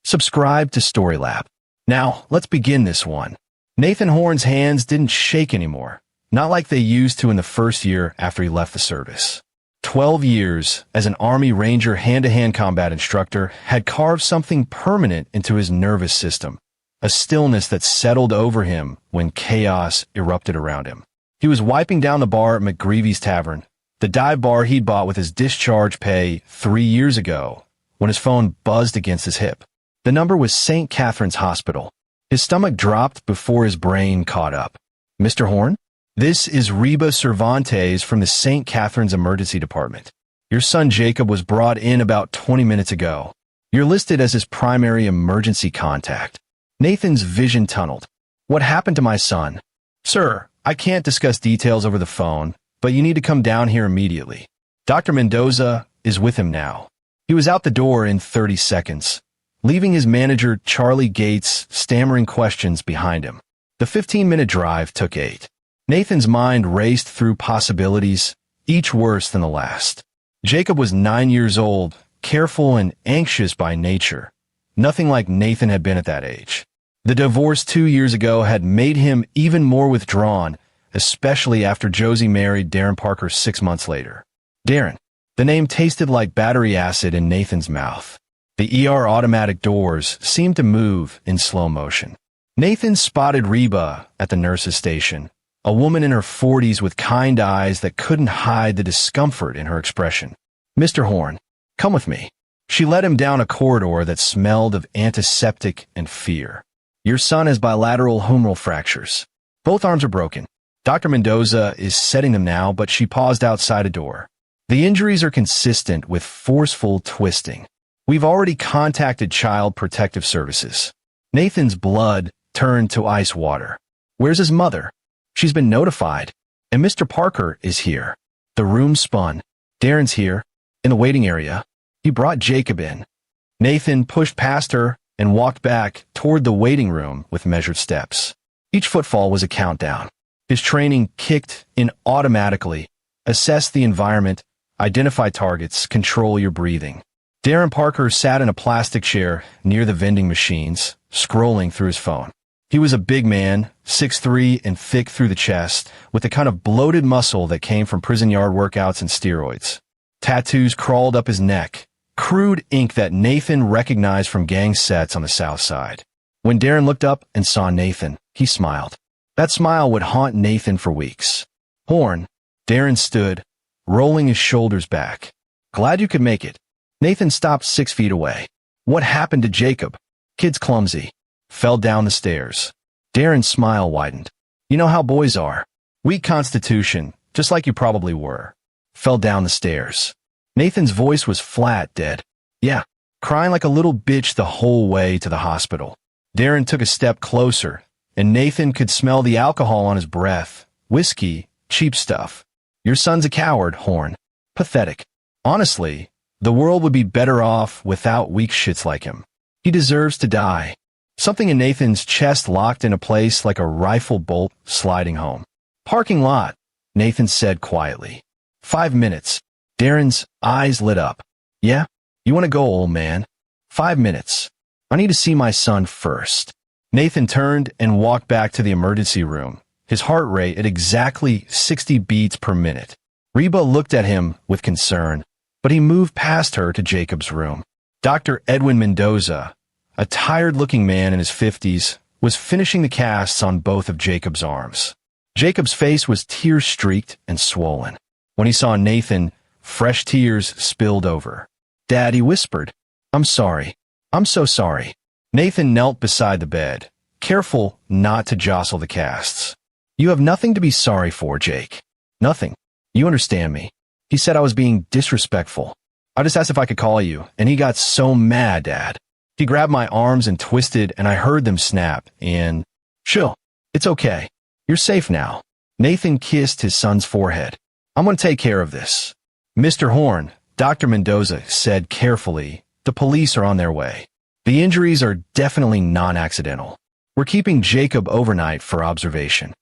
Subscribe to Storylab. Now, let's begin this one. Nathan Horn's hands didn't shake anymore, not like they used to in the first year after he left the service. 12 years as an Army Ranger hand-to-hand combat instructor had carved something permanent into his nervous system, a stillness that settled over him when chaos erupted around him. He was wiping down the bar at McGreevy's Tavern, the dive bar he'd bought with his discharge pay 3 years ago, when his phone buzzed against his hip. The number was St. Catherine's Hospital. His stomach dropped before his brain caught up. Mr. Horn? This is Reba Cervantes from the St. Catherine's Emergency Department. Your son Jacob was brought in about 20 minutes ago. You're listed as his primary emergency contact. Nathan's vision tunneled. What happened to my son? Sir, I can't discuss details over the phone, but you need to come down here immediately. Dr. Mendoza is with him now. He was out the door in 30 seconds, leaving his manager, Charlie Gates, stammering questions behind him. The 15-minute drive took 8. Nathan's mind raced through possibilities, each worse than the last. Jacob was 9 years old, careful and anxious by nature. Nothing like Nathan had been at that age. The divorce 2 years ago had made him even more withdrawn, especially after Josie married Darren Parker 6 months later. Darren. The name tasted like battery acid in Nathan's mouth. The ER automatic doors seemed to move in slow motion. Nathan spotted Reba at the nurse's station, a woman in her 40s with kind eyes that couldn't hide the discomfort in her expression. Mr. Horn, come with me. She led him down a corridor that smelled of antiseptic and fear. Your son has bilateral humeral fractures. Both arms are broken. Dr. Mendoza is setting them now, but she paused outside a door. The injuries are consistent with forceful twisting. We've already contacted Child Protective Services. Nathan's blood turned to ice water. Where's his mother? She's been notified. And Mr. Parker is here. The room spun. Darren's here, in the waiting area. He brought Jacob in. Nathan pushed past her and walked back toward the waiting room with measured steps. Each footfall was a countdown. His training kicked in automatically. Assess the environment, identify targets, control your breathing. Darren Parker sat in a plastic chair near the vending machines, scrolling through his phone. He was a big man, 6'3" and thick through the chest, with the kind of bloated muscle that came from prison yard workouts and steroids. Tattoos crawled up his neck, crude ink that Nathan recognized from gang sets on the South Side. When Darren looked up and saw Nathan, he smiled. That smile would haunt Nathan for weeks. Horn, Darren stood, rolling his shoulders back. Glad you could make it. Nathan stopped 6 feet away. What happened to Jacob? Kid's clumsy. Fell down the stairs. Darren's smile widened. You know how boys are. Weak constitution, just like you probably were. Fell down the stairs. Nathan's voice was flat, dead. Yeah, crying like a little bitch the whole way to the hospital. Darren took a step closer, and Nathan could smell the alcohol on his breath. Whiskey, cheap stuff. Your son's a coward, Horn. Pathetic. Honestly, the world would be better off without weak shits like him. He deserves to die. Something in Nathan's chest locked into place like a rifle bolt sliding home. Parking lot, Nathan said quietly. 5 minutes. Darren's eyes lit up. Yeah? You want to go, old man? 5 minutes. I need to see my son first. Nathan turned and walked back to the emergency room, his heart rate at exactly 60 beats per minute. Reba looked at him with concern, but he moved past her to Jacob's room. Dr. Edwin Mendoza, a tired-looking man in his 50s, was finishing the casts on both of Jacob's arms. Jacob's face was tear-streaked and swollen. When he saw Nathan, fresh tears spilled over. Dad, he whispered. I'm sorry. I'm so sorry. Nathan knelt beside the bed, careful not to jostle the casts. You have nothing to be sorry for, Jake. Nothing. You understand me. He said I was being disrespectful. I just asked if I could call you, and he got so mad, Dad. He grabbed my arms and twisted, and I heard them snap, and... Chill. It's okay. You're safe now. Nathan kissed his son's forehead. I'm going to take care of this. Mr. Horn, Dr. Mendoza said carefully, the police are on their way. The injuries are definitely non-accidental. We're keeping Jacob overnight for observation.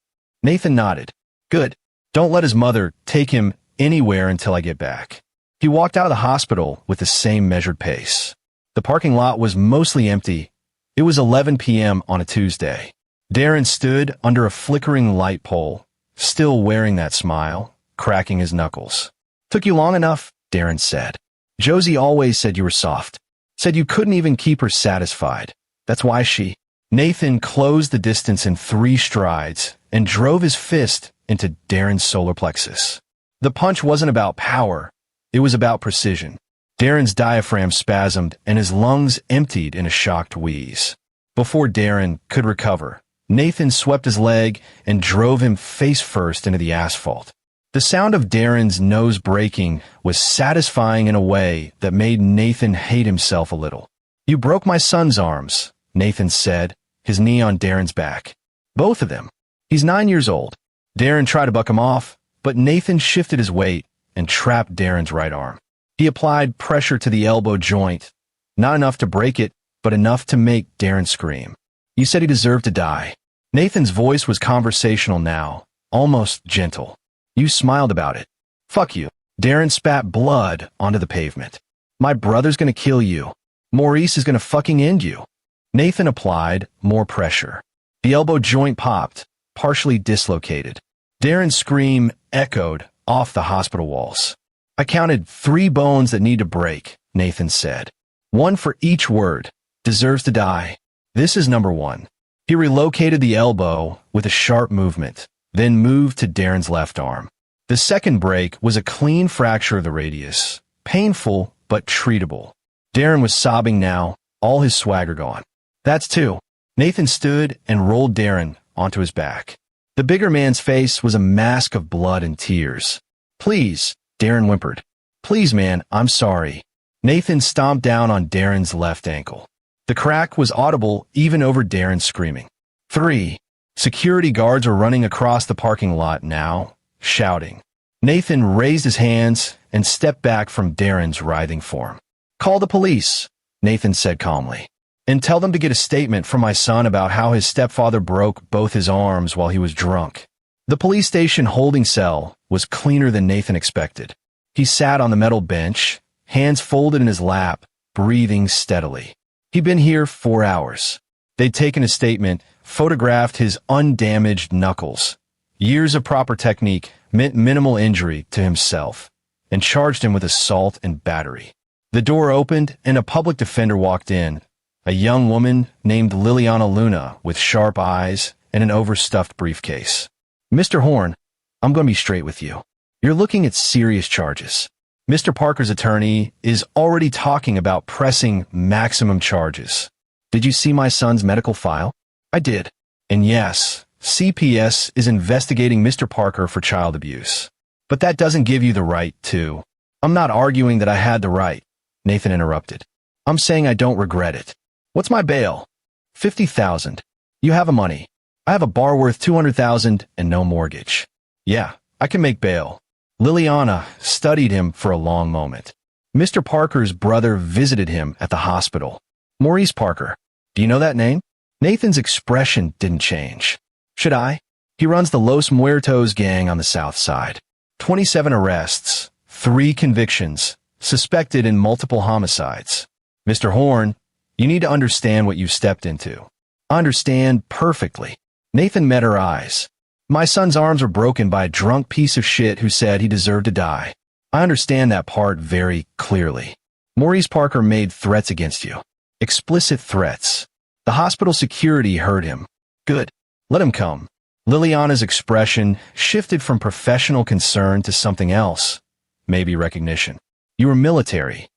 Nathan nodded. Good. Don't let his mother take him anywhere until I get back. He walked out of the hospital with the same measured pace. The parking lot was mostly empty. It was 11 p.m. on a Tuesday. Darren stood under a flickering light pole, still wearing that smile, cracking his knuckles. "Took you long enough," Darren said. "Josie always said you were soft. Said you couldn't even keep her satisfied. That's why she—" Nathan closed the distance in 3 strides and drove his fist into Darren's solar plexus. The punch wasn't about power. It was about precision. Darren's diaphragm spasmed and his lungs emptied in a shocked wheeze. Before Darren could recover, Nathan swept his leg and drove him face first into the asphalt. The sound of Darren's nose breaking was satisfying in a way that made Nathan hate himself a little. "You broke my son's arms," Nathan said, his knee on Darren's back. "Both of them. He's 9 years old." Darren tried to buck him off, but Nathan shifted his weight and trapped Darren's right arm. He applied pressure to the elbow joint, not enough to break it, but enough to make Darren scream. "You said he deserved to die." Nathan's voice was conversational now, almost gentle. "You smiled about it." "Fuck you." Darren spat blood onto the pavement. "My brother's gonna kill you. Maurice is gonna fucking end you." Nathan applied more pressure. The elbow joint popped, partially dislocated. Darren's scream echoed off the hospital walls. "I counted 3 bones that need to break," Nathan said. "One for each word. Deserves to die. This is number 1. He relocated the elbow with a sharp movement, then moved to Darren's left arm. The second break was a clean fracture of the radius. Painful, but treatable. Darren was sobbing now, all his swagger gone. "That's 2. Nathan stood and rolled Darren onto his back. The bigger man's face was a mask of blood and tears. "Please," Darren whimpered. "Please, man, I'm sorry." Nathan stomped down on Darren's left ankle. The crack was audible even over Darren screaming. 3. Security guards were running across the parking lot now, shouting. Nathan raised his hands and stepped back from Darren's writhing form. "Call the police," Nathan said calmly, "and tell them to get a statement from my son about how his stepfather broke both his arms while he was drunk." The police station holding cell was cleaner than Nathan expected. He sat on the metal bench, hands folded in his lap, breathing steadily. He'd been here 4 hours. They'd taken a statement, photographed his undamaged knuckles. Years of proper technique meant minimal injury to himself, and charged him with assault and battery. The door opened and a public defender walked in, a young woman named Liliana Luna with sharp eyes and an overstuffed briefcase. "Mr. Horn, I'm going to be straight with you. You're looking at serious charges. Mr. Parker's attorney is already talking about pressing maximum charges. Did you see my son's medical file?" "I did. And yes, CPS is investigating Mr. Parker for child abuse. But that doesn't give you the right to—" "I'm not arguing that I had the right," Nathan interrupted. "I'm saying I don't regret it. What's my bail?" $50,000. "You have the money. I have a bar worth $200,000 and no mortgage." "Yeah, I can make bail." Liliana studied him for a long moment. Mr. Parker's brother visited him at the hospital. "Maurice Parker. Do you know that name?" Nathan's expression didn't change. "Should I?" "He runs the Los Muertos gang on the south side. 27 arrests, 3 convictions, suspected in multiple homicides. Mr. Horn, you need to understand what you've stepped into." "I understand perfectly." Nathan met her eyes. "My son's arms were broken by a drunk piece of shit who said he deserved to die. I understand that part very clearly. Maurice Parker made threats against you. Explicit threats. The hospital security heard him. Good. Let him come." Liliana's expression shifted from professional concern to something else, maybe recognition. "You were military.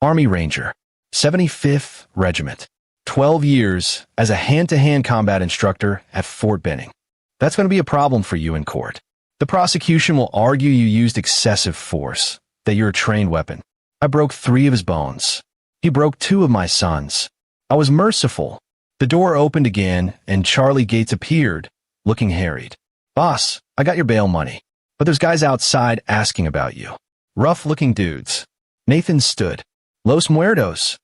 Army Ranger. 75th Regiment. 12 years as a hand-to-hand combat instructor at Fort Benning. That's going to be a problem for you in court. The prosecution will argue you used excessive force, that you're a trained weapon. I broke 3 of his bones. He broke 2 of my sons. I was merciful." The door opened again, and Charlie Gates appeared, looking harried. "Boss, I got your bail money, but there's guys outside asking about you. Rough-looking dudes." Nathan stood. "Los Muertos.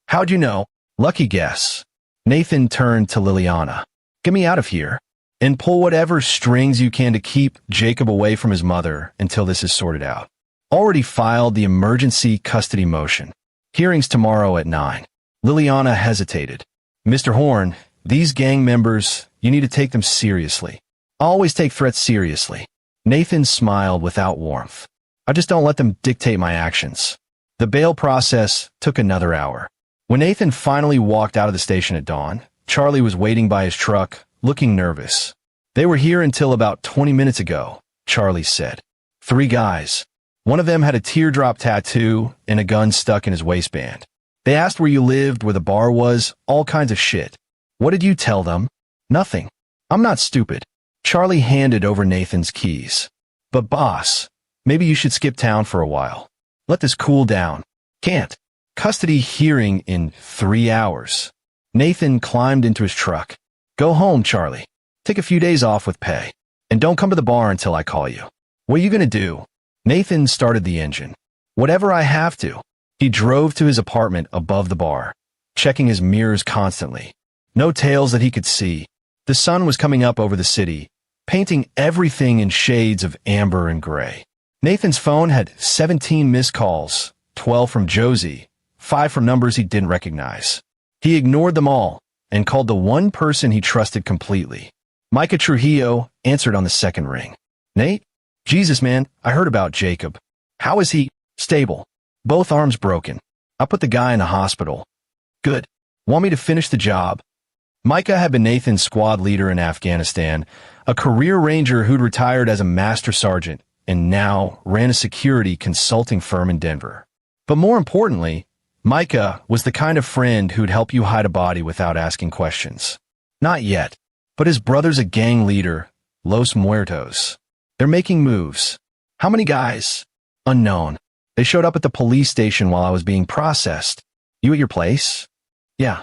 How'd you know?" "Lucky guess." Nathan turned to Liliana. "Get me out of here, and pull whatever strings you can to keep Jacob away from his mother until this is sorted out. Already filed the emergency custody motion. Hearings tomorrow at 9. Liliana hesitated. Mr. Horn, these gang members, you need to take them seriously. I always take threats seriously. Nathan smiled without warmth. I just don't let them dictate my actions. The bail process took another hour. When Nathan finally walked out of the station at dawn, Charlie was waiting by his truck, looking nervous. They were here until about 20 minutes ago, Charlie said. 3 guys. One of them had a teardrop tattoo and a gun stuck in his waistband. They asked where you lived, where the bar was, all kinds of shit. What did you tell them? Nothing. I'm not stupid. Charlie handed over Nathan's keys. But boss, maybe you should skip town for a while. Let this cool down. Can't. Custody hearing in 3 hours. Nathan climbed into his truck. Go home, Charlie. Take a few days off with pay. And don't come to the bar until I call you. What are you gonna do? Nathan started the engine. Whatever I have to. He drove to his apartment above the bar, checking his mirrors constantly. No tails that he could see. The sun was coming up over the city, painting everything in shades of amber and gray. Nathan's phone had 17 missed calls, 12 from Josie, 5 from numbers he didn't recognize. He ignored them all and called the one person he trusted completely. Micah Trujillo answered on the second ring. Nate? Jesus, man, I heard about Jacob. How is he? Stable. Both arms broken. I put the guy in the hospital. Good. Want me to finish the job? Micah had been Nathan's squad leader in Afghanistan, a career ranger who'd retired as a master sergeant and now ran a security consulting firm in Denver. But more importantly, Micah was the kind of friend who'd help you hide a body without asking questions. Not yet, but his brother's a gang leader, Los Muertos. They're making moves. How many guys? Unknown. They showed up at the police station while I was being processed. You at your place? Yeah.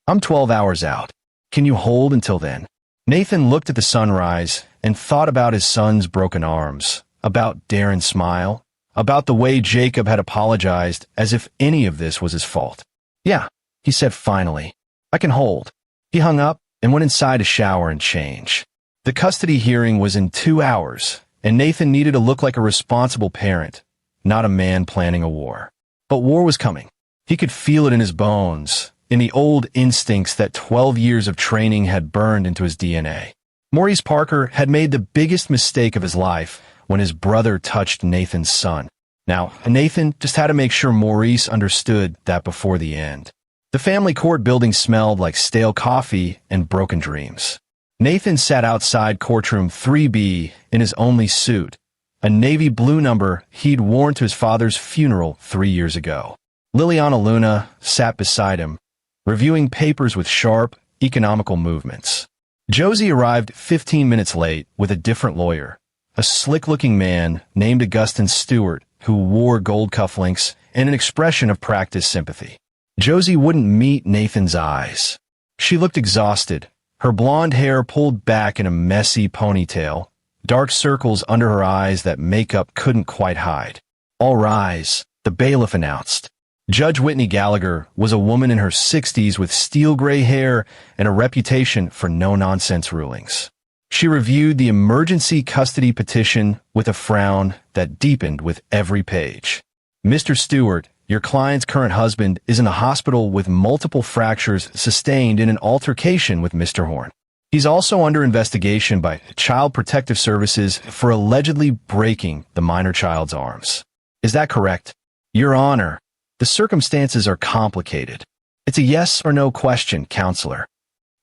I'm 12 hours out. Can you hold until then? Nathan looked at the sunrise and thought about his son's broken arms, about Darren's smile, about the way Jacob had apologized as if any of this was his fault. Yeah, he said finally. I can hold. He hung up and went inside to shower and change. The custody hearing was in 2 hours, and Nathan needed to look like a responsible parent, not a man planning a war. But war was coming. He could feel it in his bones, in the old instincts that 12 years of training had burned into his DNA. Maurice Parker had made the biggest mistake of his life when his brother touched Nathan's son. Now, Nathan just had to make sure Maurice understood that before the end. The family court building smelled like stale coffee and broken dreams. Nathan sat outside courtroom 3B in his only suit, a navy blue number he'd worn to his father's funeral 3 years ago. Liliana Luna sat beside him, reviewing papers with sharp, economical movements. Josie arrived 15 minutes late with a different lawyer, a slick-looking man named Augustin Stewart who wore gold cufflinks and an expression of practiced sympathy. Josie wouldn't meet Nathan's eyes. She looked exhausted, her blonde hair pulled back in a messy ponytail, dark circles under her eyes that makeup couldn't quite hide. All rise, the bailiff announced. Judge Whitney Gallagher was a woman in her 60s with steel gray hair and a reputation for no-nonsense rulings. She reviewed the emergency custody petition with a frown that deepened with every page. Mr. Stewart, your client's current husband is in a hospital with multiple fractures sustained in an altercation with Mr. Horn. He's also under investigation by Child Protective Services for allegedly breaking the minor child's arms. Is that correct? Your Honor, the circumstances are complicated. It's a yes or no question, counselor.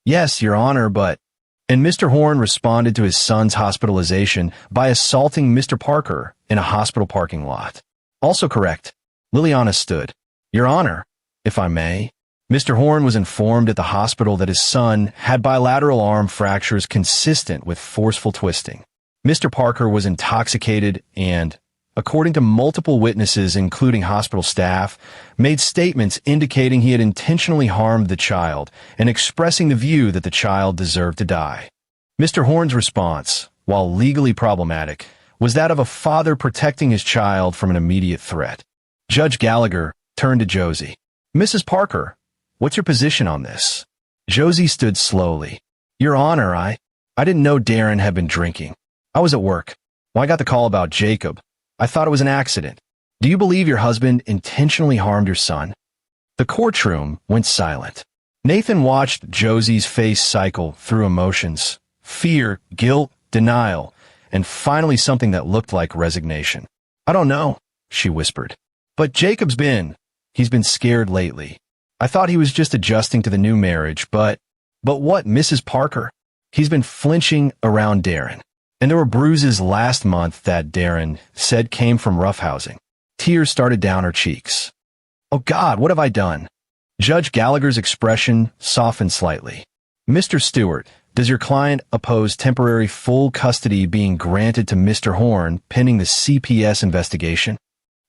Yes, Your Honor, but... And Mr. Horn responded to his son's hospitalization by assaulting Mr. Parker in a hospital parking lot. Also correct. Liliana stood. Your Honor, if I may, Mr. Horn was informed at the hospital that his son had bilateral arm fractures consistent with forceful twisting. Mr. Parker was intoxicated and, according to multiple witnesses including hospital staff, made statements indicating he had intentionally harmed the child and expressing the view that the child deserved to die. Mr. Horn's response, while legally problematic, was that of a father protecting his child from an immediate threat. Judge Gallagher turned to Josie. Mrs. Parker, what's your position on this? Josie stood slowly. Your Honor, I didn't know Darren had been drinking. I was at work. When I got the call about Jacob, I thought it was an accident. Do you believe your husband intentionally harmed your son? The courtroom went silent. Nathan watched Josie's face cycle through emotions: fear, guilt, denial, and finally something that looked like resignation. "I don't know," she whispered. "But he's been scared lately. I thought he was just adjusting to the new marriage, but what, Mrs. Parker? He's been flinching around Darren. And there were bruises last month that Darren said came from roughhousing." Tears started down her cheeks. "Oh God, what have I done?" Judge Gallagher's expression softened slightly. "Mr. Stewart, does your client oppose temporary full custody being granted to Mr. Horn pending the CPS investigation?"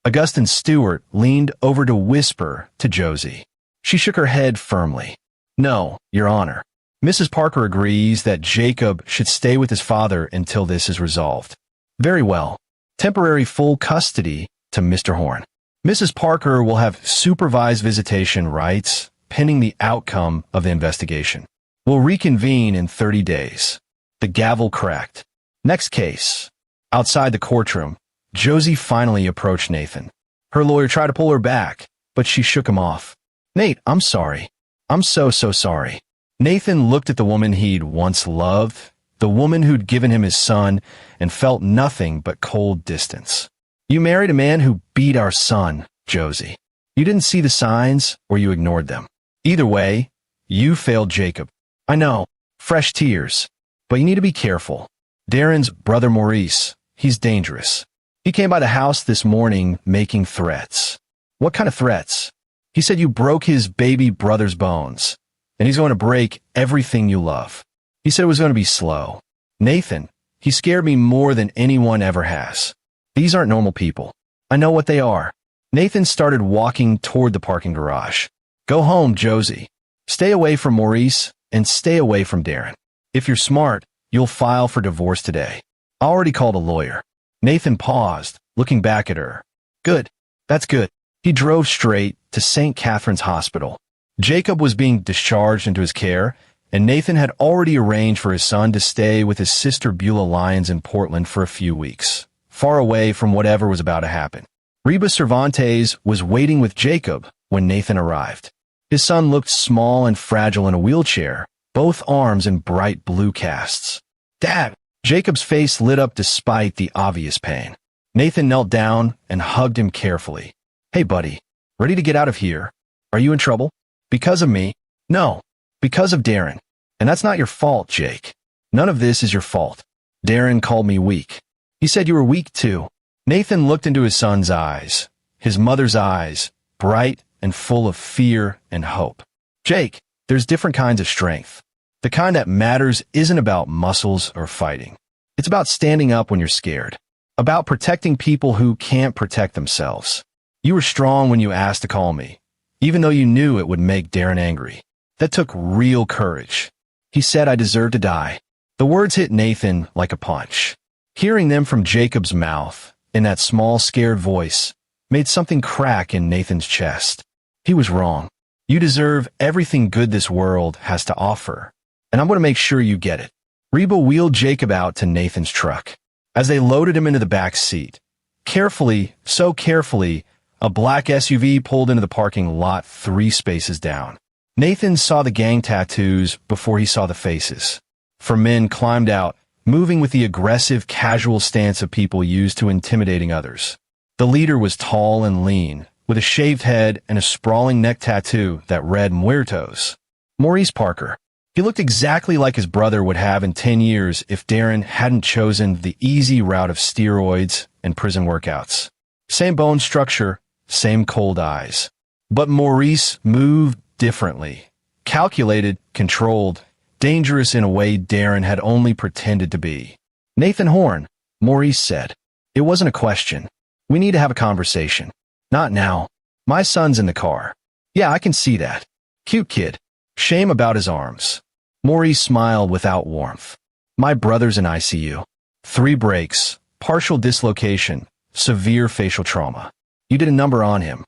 Augustine Stewart leaned over to whisper to Josie. She shook her head firmly. "No, Your Honor. Mrs. Parker agrees that Jacob should stay with his father until this is resolved." "Very well. Temporary full custody to Mr. Horn. Mrs. Parker will have supervised visitation rights pending the outcome of the investigation. We'll reconvene in 30 days. The gavel cracked. Next case. Outside the courtroom, Josie finally approached Nathan. Her lawyer tried to pull her back, but she shook him off. "Nate, I'm sorry. I'm so sorry." Nathan looked at the woman he'd once loved, the woman who'd given him his son, and felt nothing but cold distance. "You married a man who beat our son, Josie. You didn't see the signs, or you ignored them. Either way, you failed Jacob. I know, fresh tears, but you need to be careful. Darren's brother Maurice, he's dangerous. He came by the house this morning making threats." "What kind of threats?" "He said you broke his baby brother's bones, and he's going to break everything you love. He said it was going to be slow." "Nathan, he scared me more than anyone ever has. These aren't normal people. I know what they are." Nathan started walking toward the parking garage. "Go home, Josie. Stay away from Maurice and stay away from Darren. If you're smart, you'll file for divorce today. I already called a lawyer." Nathan paused, looking back at her. "Good. That's good." He drove straight to St. Catherine's Hospital. Jacob was being discharged into his care, and Nathan had already arranged for his son to stay with his sister Beulah Lyons in Portland for a few weeks, far away from whatever was about to happen. Reba Cervantes was waiting with Jacob when Nathan arrived. His son looked small and fragile in a wheelchair, both arms in bright blue casts. "Dad!" Jacob's face lit up despite the obvious pain. Nathan knelt down and hugged him carefully. "Hey, buddy, ready to get out of here? Are you in trouble?" "Because of me?" "No, because of Darren. And that's not your fault, Jake. None of this is your fault. Darren called me weak. He said you were weak too." Nathan looked into his son's eyes, his mother's eyes, bright and full of fear and hope. "Jake, there's different kinds of strength. The kind that matters isn't about muscles or fighting. It's about standing up when you're scared, about protecting people who can't protect themselves. You were strong when you asked to call me, even though you knew it would make Darren angry. That took real courage. He said I deserved to die." The words hit Nathan like a punch. Hearing them from Jacob's mouth, in that small, scared voice, made something crack in Nathan's chest. He was wrong. You deserve everything good this world has to offer, and I'm going to make sure you get it. Reba wheeled Jacob out to Nathan's truck. As they loaded him into the back seat, carefully, so carefully, a black SUV pulled into the parking lot 3 spaces down. Nathan saw the gang tattoos before he saw the faces. 4 men climbed out, moving with the aggressive, casual stance of people used to intimidating others. The leader was tall and lean, with a shaved head and a sprawling neck tattoo that read Muertos. Maurice Parker. He looked exactly like his brother would have in 10 years if Darren hadn't chosen the easy route of steroids and prison workouts. Same bone structure, same cold eyes. But Maurice moved differently. Calculated, controlled, dangerous in a way Darren had only pretended to be. "Nathan Horn," Maurice said. It wasn't a question. "We need to have a conversation." "Not now. My son's in the car." "Yeah, I can see that. Cute kid. Shame about his arms." Maurice smiled without warmth. "My brother's in ICU. 3 breaks, partial dislocation, severe facial trauma. You did a number on him.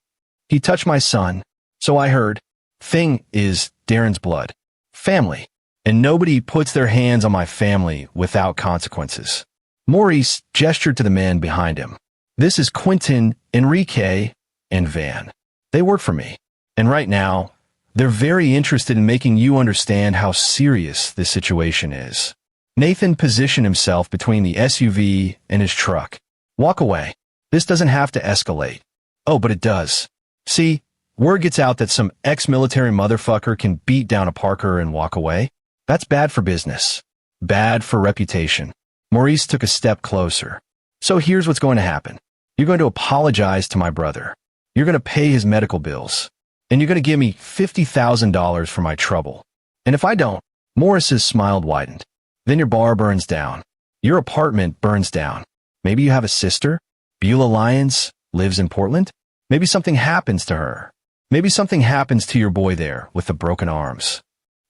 He touched my son, so I heard. Thing is, Darren's blood. Family. And nobody puts their hands on my family without consequences." Maurice gestured to the men behind him. "This is Quentin, Enrique, and Van. They work for me. And right now, they're very interested in making you understand how serious this situation is. Nathan positioned himself between the SUV and his truck. Walk away. This doesn't have to escalate. Oh, but it does. See, word gets out that some ex-military motherfucker can beat down a Parker and walk away. That's bad for business. Bad for reputation. Maurice took a step closer. So here's what's going to happen. You're going to apologize to my brother. You're going to pay his medical bills. And you're going to give me $50,000 for my trouble. And if I don't, Morris's smile widened. Then your bar burns down. Your apartment burns down. Maybe you have a sister? Beulah Lyons lives in Portland? Maybe something happens to her. Maybe something happens to your boy there with the broken arms.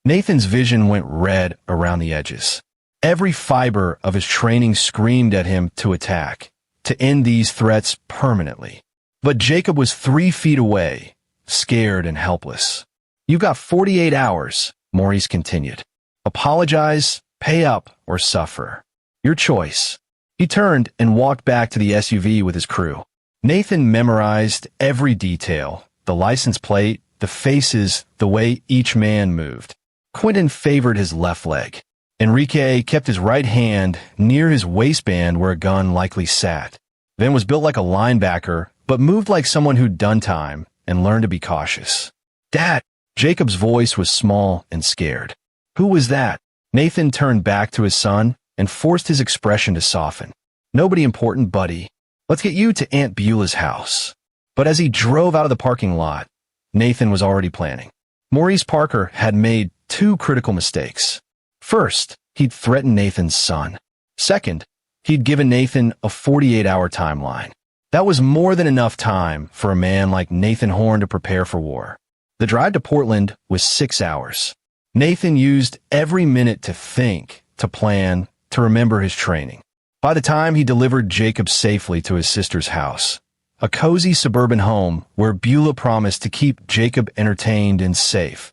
Nathan's vision went red around the edges. Every fiber of his training screamed at him to attack, to end these threats permanently. But Jacob was 3 feet away, scared and helpless. You got 48 hours, Maurice continued. Apologize, pay up, or suffer. Your choice. He turned and walked back to the SUV with his crew. Nathan memorized every detail, the license plate, the faces, the way each man moved. Quentin favored his left leg. Enrique kept his right hand near his waistband where a gun likely sat. Then was built like a linebacker, but moved like someone who'd done time and learned to be cautious. Dad! Jacob's voice was small and scared. Who was that? Nathan turned back to his son and forced his expression to soften. Nobody important, buddy. Let's get you to Aunt Beulah's house. But as he drove out of the parking lot, Nathan was already planning. Maurice Parker had made 2 critical mistakes. First, he'd threatened Nathan's son. Second, he'd given Nathan a 48-hour timeline. That was more than enough time for a man like Nathan Horn to prepare for war. The drive to Portland was 6 hours. Nathan used every minute to think, to plan, to remember his training. By the time he delivered Jacob safely to his sister's house, a cozy suburban home where Beulah promised to keep Jacob entertained and safe,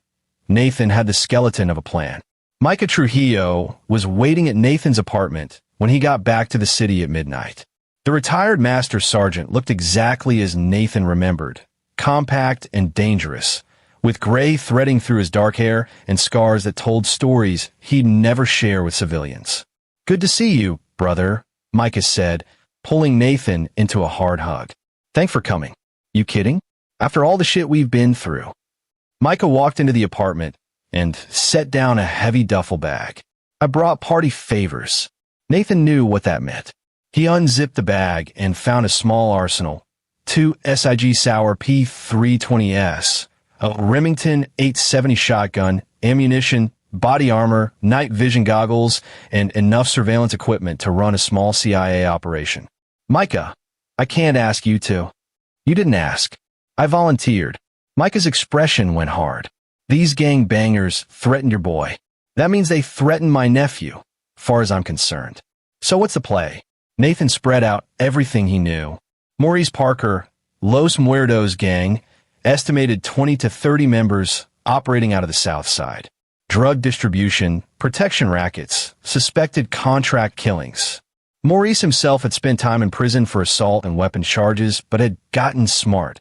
Nathan had the skeleton of a plan. Micah Trujillo was waiting at Nathan's apartment when he got back to the city at midnight. The retired master sergeant looked exactly as Nathan remembered, compact and dangerous, with gray threading through his dark hair and scars that told stories he'd never share with civilians. Good to see you, brother, Micah said, pulling Nathan into a hard hug. Thanks for coming. You kidding? After all the shit we've been through. Micah walked into the apartment and set down a heavy duffel bag. I brought party favors. Nathan knew what that meant. He unzipped the bag and found a small arsenal, 2 SIG Sauer P320S, a Remington 870 shotgun, ammunition, body armor, night vision goggles, and enough surveillance equipment to run a small CIA operation. Micah, I can't ask you to. You didn't ask. I volunteered. Micah's expression went hard. These gang bangers threatened your boy. That means they threatened my nephew, far as I'm concerned. So what's the play? Nathan spread out everything he knew. Maurice Parker, Los Muertos gang, estimated 20 to 30 members operating out of the South Side. Drug distribution, protection rackets, suspected contract killings. Maurice himself had spent time in prison for assault and weapons charges, but had gotten smart.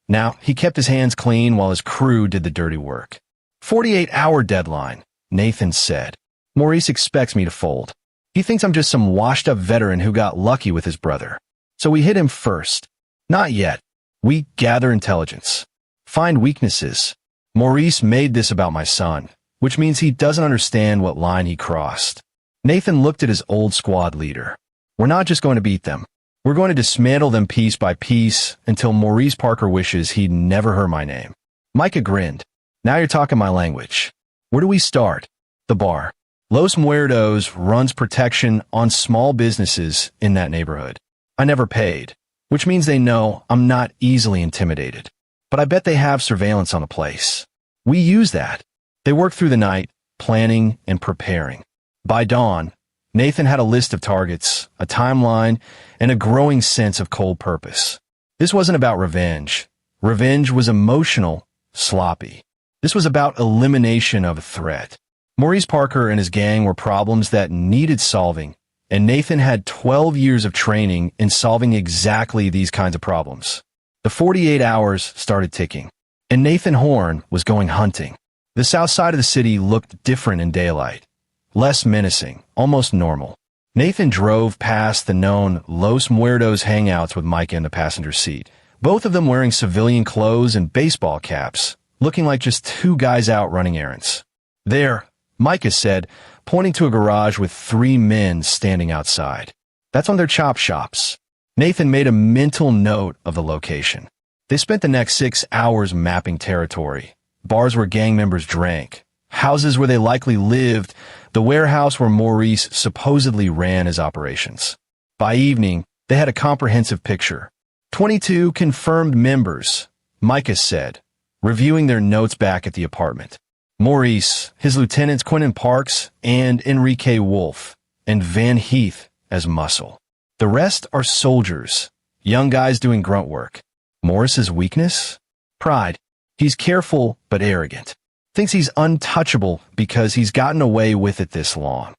Now, he kept his hands clean while his crew did the dirty work. 48-hour deadline, Nathan said. Maurice expects me to fold. He thinks I'm just some washed-up veteran who got lucky with his brother. So we hit him first. Not yet. We gather intelligence. Find weaknesses. Maurice made this about my son, which means he doesn't understand what line he crossed. Nathan looked at his old squad leader. We're not just going to beat them. We're going to dismantle them piece by piece until Maurice Parker wishes he'd never heard my name. Micah grinned. Now you're talking my language. Where do we start? The bar. Los Muertos runs protection on small businesses in that neighborhood. I never paid, which means they know I'm not easily intimidated. But I bet they have surveillance on the place. We use that. They work through the night, planning and preparing. By dawn, Nathan had a list of targets, a timeline, and a growing sense of cold purpose. This wasn't about revenge. Revenge was emotional, sloppy. This was about elimination of a threat. Maurice Parker and his gang were problems that needed solving, and Nathan had 12 years of training in solving exactly these kinds of problems. The 48 hours started ticking. and Nathan Horn was going hunting. The south side of the city looked different in daylight. Less menacing, almost normal. Nathan drove past the known Los Muertos hangouts with Micah in the passenger seat, both of them wearing civilian clothes and baseball caps, looking like just two guys out running errands. There, Micah said, pointing to a garage with 3 men standing outside. That's on their chop shops. Nathan made a mental note of the location. They spent the next 6 hours mapping territory. Bars where gang members drank, houses where they likely lived, the warehouse where Maurice supposedly ran his operations. By evening, they had a comprehensive picture. 22 confirmed members, Micah said, reviewing their notes back at the apartment. Maurice, his lieutenants Quentin Parks and Enrique Wolf, and Van Heath as muscle. The rest are soldiers, young guys doing grunt work. Morris's weakness? Pride. He's careful but arrogant. Thinks he's untouchable because he's gotten away with it this long.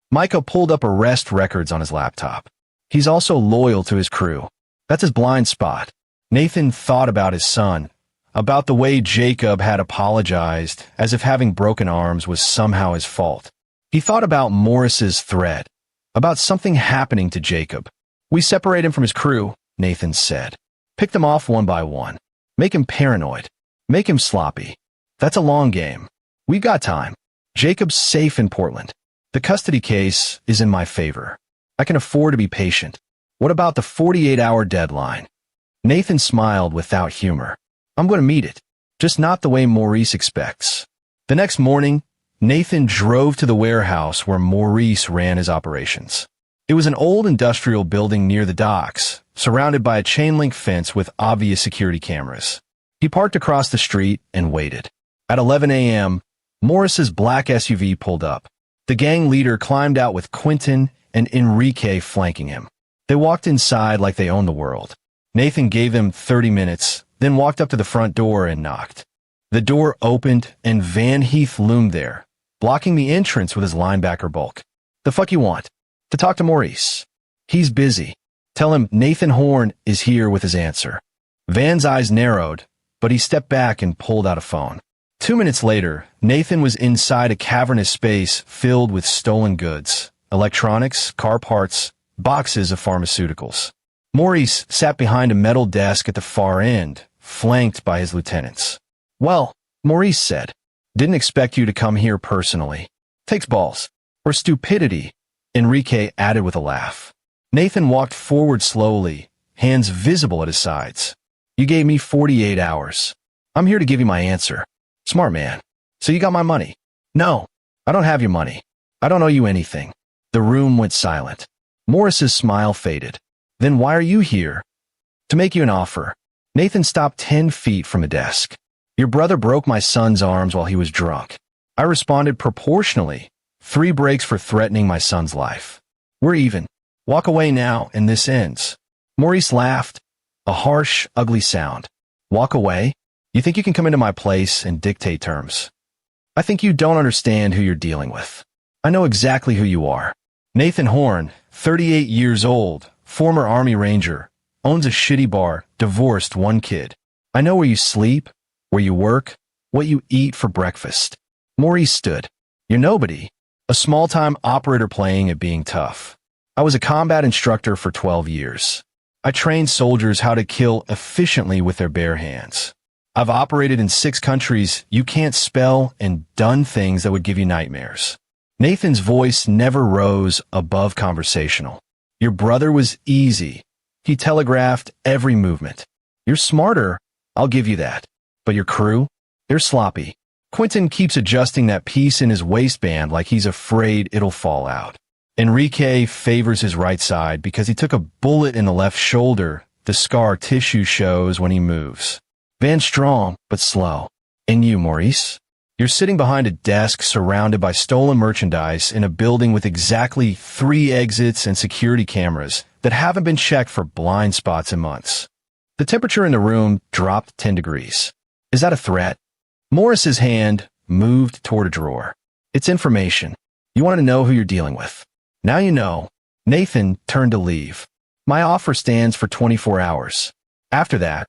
Micah pulled up arrest records on his laptop. He's also loyal to his crew. That's his blind spot. Nathan thought about his son, about the way Jacob had apologized, as if having broken arms was somehow his fault. He thought about Morris's threat, about something happening to Jacob. We separate him from his crew, Nathan said. Pick them off one by one. Make him paranoid. Make him sloppy. That's a long game. We've got time. Jacob's safe in Portland. The custody case is in my favor. I can afford to be patient. What about the 48-hour deadline? Nathan smiled without humor. I'm going to meet it, just not the way Maurice expects. The next morning, Nathan drove to the warehouse where Maurice ran his operations. It was an old industrial building near the docks, surrounded by a chain-link fence with obvious security cameras. He parked across the street and waited. At 11 a.m., Morris's black SUV pulled up. The gang leader climbed out with Quentin and Enrique flanking him. They walked inside like they owned the world. Nathan gave them 30 minutes, then walked up to the front door and knocked. The door opened and Van Heath loomed there, blocking the entrance with his linebacker bulk. The fuck you want? To talk to Maurice. He's busy. Tell him Nathan Horn is here with his answer. Van's eyes narrowed, but he stepped back and pulled out a phone. 2 minutes later, Nathan was inside a cavernous space filled with stolen goods, electronics, car parts, boxes of pharmaceuticals. Maurice sat behind a metal desk at the far end, flanked by his lieutenants. Well, Maurice said, didn't expect you to come here personally. Takes balls. Or stupidity, Enrique added with a laugh. Nathan walked forward slowly, hands visible at his sides. You gave me 48 hours. I'm here to give you my answer. Smart man. So you got my money? No, I don't have your money. I don't owe you anything. The room went silent. Morris's smile faded. Then why are you here? To make you an offer. Nathan stopped 10 feet from a desk. Your brother broke my son's arms while he was drunk. I responded proportionally. 3 breaks for threatening my son's life. We're even. Walk away now and this ends. Maurice laughed. A harsh, ugly sound. Walk away? You think you can come into my place and dictate terms? I think you don't understand who you're dealing with. I know exactly who you are. Nathan Horn, 38 years old, former Army Ranger, owns a shitty bar, divorced 1 kid. I know where you sleep, where you work, what you eat for breakfast. Maurice stood. You're nobody. A small-time operator playing at being tough. I was a combat instructor for 12 years. I trained soldiers how to kill efficiently with their bare hands. I've operated in 6 countries you can't spell and done things that would give you nightmares. Nathan's voice never rose above conversational. Your brother was easy. He telegraphed every movement. You're smarter, I'll give you that. But your crew? They're sloppy. Quentin keeps adjusting that piece in his waistband like he's afraid it'll fall out. Enrique favors his right side because he took a bullet in the left shoulder. The scar tissue shows when he moves. Van's strong, but slow. And you, Maurice? You're sitting behind a desk surrounded by stolen merchandise in a building with exactly 3 exits and security cameras that haven't been checked for blind spots in months. The temperature in the room dropped 10 degrees. Is that a threat? Morris's hand moved toward a drawer. It's information. You want to know who you're dealing with. Now you know. Nathan turned to leave. My offer stands for 24 hours. After that,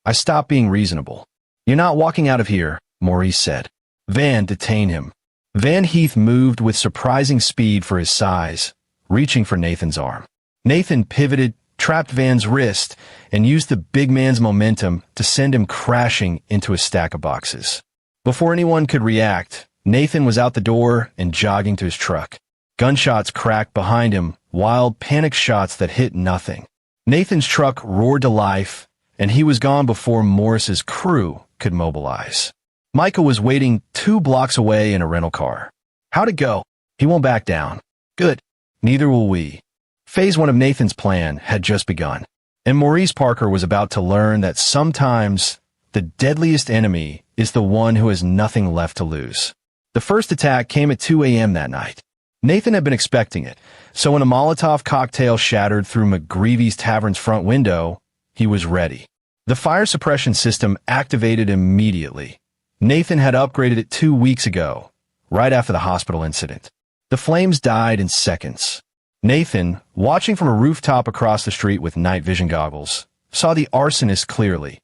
I stop being reasonable. "You're not walking out of here," Maurice said. Van detained him. Van Heath moved with surprising speed for his size, reaching for Nathan's arm. Nathan pivoted, trapped Van's wrist, and used the big man's momentum to send him crashing into a stack of boxes. Before anyone could react, Nathan was out the door and jogging to his truck. Gunshots cracked behind him, wild, panic shots that hit nothing. Nathan's truck roared to life, and he was gone before Morris's crew could mobilize. Micah was waiting 2 blocks away in a rental car. "How'd it go?" "He won't back down." "Good. Neither will we." Phase 1 of Nathan's plan had just begun, and Maurice Parker was about to learn that sometimes the deadliest enemy is the one who has nothing left to lose. The first attack came at 2 a.m. that night. Nathan had been expecting it, so when a Molotov cocktail shattered through McGreevy's Tavern's front window, he was ready. The fire suppression system activated immediately. Nathan had upgraded it 2 weeks ago, right after the hospital incident. The flames died in seconds. Nathan, watching from a rooftop across the street with night vision goggles, saw the arsonist clearly.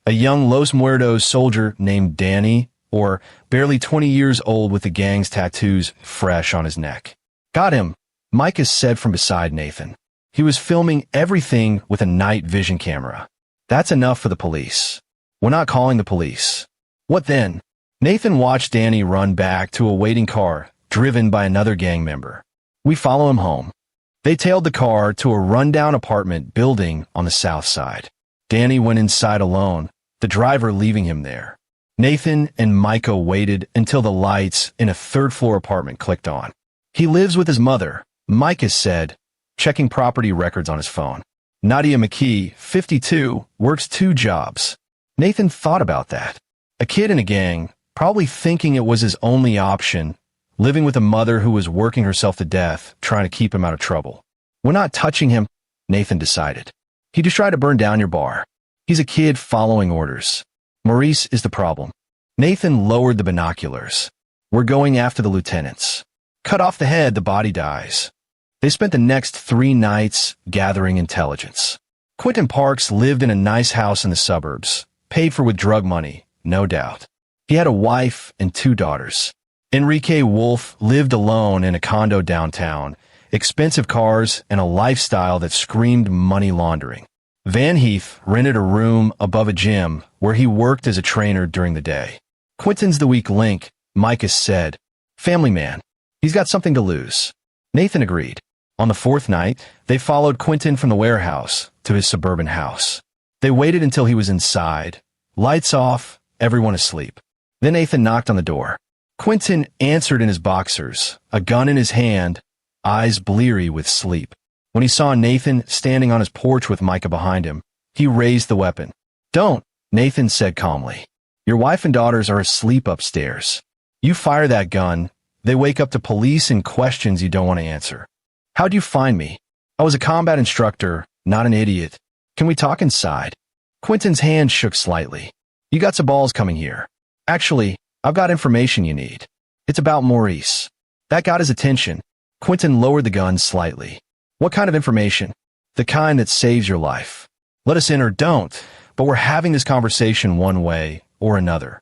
A young Los Muertos soldier named Danny, or barely 20 years old with the gang's tattoos fresh on his neck. "Got him," Micah said from beside Nathan. He was filming everything with a night vision camera. "That's enough for the police. We're not calling the police." "What then?" Nathan watched Danny run back to a waiting car, driven by another gang member. "We follow him home." They tailed the car to a rundown apartment building on the south side. Danny went inside alone, the driver leaving him there. Nathan and Micah waited until the lights in a third-floor apartment clicked on. "He lives with his mother," Micah said, checking property records on his phone. "Nadia McKee, 52, works 2 jobs. Nathan thought about that. A kid in a gang, probably thinking it was his only option, living with a mother who was working herself to death, trying to keep him out of trouble. "We're not touching him," Nathan decided. "He just tried to burn down your bar. He's a kid following orders. Maurice is the problem." Nathan lowered the binoculars. "We're going after the lieutenants. Cut off the head, the body dies." They spent the next 3 nights gathering intelligence. Quentin Parks lived in a nice house in the suburbs, paid for with drug money, no doubt. He had a wife and 2 daughters. Enrique Wolf lived alone in a condo downtown, expensive cars and a lifestyle that screamed money laundering. Van Heath rented a room above a gym where he worked as a trainer during the day. "Quentin's the weak link," Micah said. "Family man. He's got something to lose." Nathan agreed. On the 4th night, they followed Quentin from the warehouse to his suburban house. They waited until he was inside, lights off, everyone asleep. Then Nathan knocked on the door. Quentin answered in his boxers, a gun in his hand, eyes bleary with sleep. When he saw Nathan standing on his porch with Micah behind him, he raised the weapon. "Don't," Nathan said calmly. "Your wife and daughters are asleep upstairs. You fire that gun, they wake up to police and questions you don't want to answer." "How'd you find me?" "I was a combat instructor, not an idiot. Can we talk inside?" Quentin's hand shook slightly. "You got some balls coming here. Actually, I've got information you need. It's about Maurice." That got his attention. Quentin lowered the gun slightly. "What kind of information?" "The kind that saves your life. Let us in or don't, but we're having this conversation one way or another."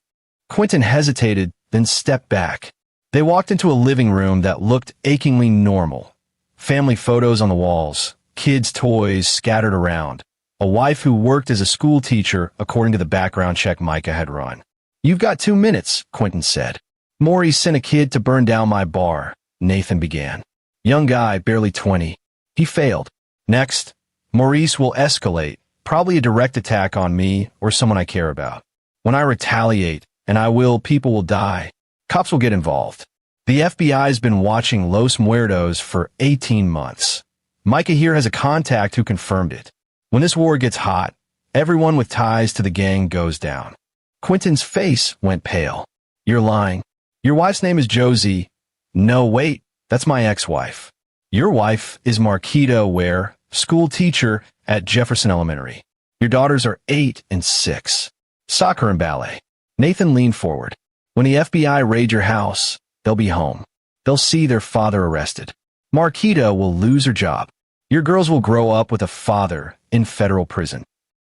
Quentin hesitated, then stepped back. They walked into a living room that looked achingly normal. Family photos on the walls, kids' toys scattered around, a wife who worked as a school teacher according to the background check Micah had run. "You've got 2 minutes, Quentin said. "Maurice sent a kid to burn down my bar," Nathan began. "Young guy, barely 20. He failed. Next, Maurice will escalate, probably a direct attack on me or someone I care about. When I retaliate, and I will, people will die. Cops will get involved. The FBI's been watching Los Muertos for 18 months. Micah here has a contact who confirmed it. When this war gets hot, everyone with ties to the gang goes down." Quentin's face went pale. "You're lying. Your wife's name is Josie." "No, wait, that's my ex-wife." "Your wife is Marquita Ware, school teacher at Jefferson Elementary. Your daughters are 8 and 6. Soccer and ballet." Nathan leaned forward. "When the FBI raid your house, they'll be home. They'll see their father arrested. Marquita will lose her job. Your girls will grow up with a father in federal prison."